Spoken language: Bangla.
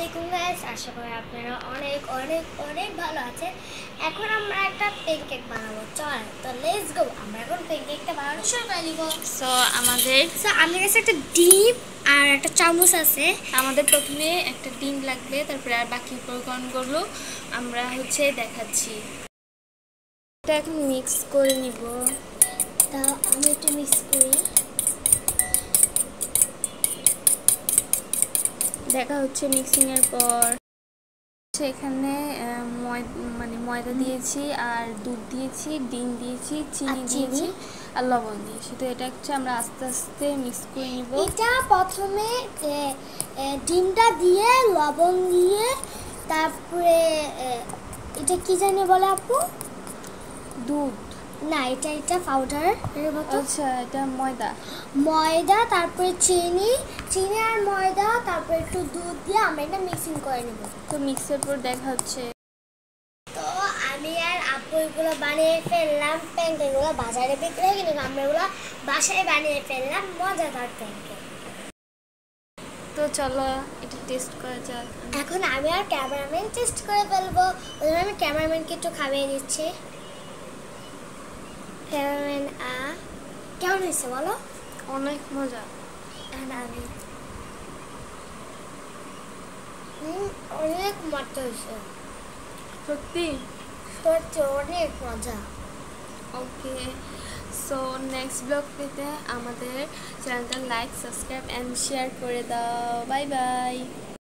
আলাইকুম গাইস, আশা করি আপনারা অনেক অনেক অনেক ভালো আছেন। এখন আমরা একটা প্যানকেক বানাবো। চল তো লেটস গো। আমরা এখন প্যানকেকটা বানানো শুরু করে দিব। আমাদের কাছে একটা ডিম আর একটা চামচ আছে। আমাদের প্রথমে একটা ডিম লাগবে, তারপরে আর বাকি উপকরণগুলো আমরা দেখাচ্ছি। এটা এখন মিক্স করে নিব। তা আমি একটু মিক্স করি। দেখা হচ্ছে মিক্সিং এর পর এখানে ময়দা দিয়েছি, আর দুধ দিয়েছি, ডিম দিয়েছি, চিনি দিয়েছি আর লবণ দিয়েছি। তো এটা আমরা আস্তে আস্তে মিক্স করে নিব। এটা প্রথমে ডিমটা দিয়ে লবণ দিয়ে তারপরে এটা কি জানি বলে আপু? দুধ না, এটা পাউডার এর মতো। আচ্ছা, এটা ময়দা, তারপরে চিনি আর ময়দা, তারপরে একটু দুধ দিয়ে আমরা এটা মিক্সিং করে নেব। তো মিক্সের পর দেখা হচ্ছে। তো আমি আর আপু এগুলো বানিয়ে ফেললাম। প্যানকেকগুলো বাজারে বিক্রি হয়, কিন্তু আমরা এগুলো বাসায় বানিয়ে ফেললাম। মজাদার প্যানকেক। তো চলো এটা টেস্ট করা যাক। এখন আমি আর ক্যামেরাম্যান টেস্ট করে ফেলবো। ওই জন্য আমি ক্যামেরাম্যানকে একটু খাইয়ে দিচ্ছি। ক্যামেরাম্যান কেমন হয়েছে বলো? অনেক মজা। আমি অনেক মজা হয়েছে, সত্যি সত্যি অনেক মজা। ওকে, সো নেক্সট ব্লগ পেতে আমাদের চ্যানেলটা লাইক, সাবস্ক্রাইব অ্যান্ড শেয়ার করে দাও। Bye bye.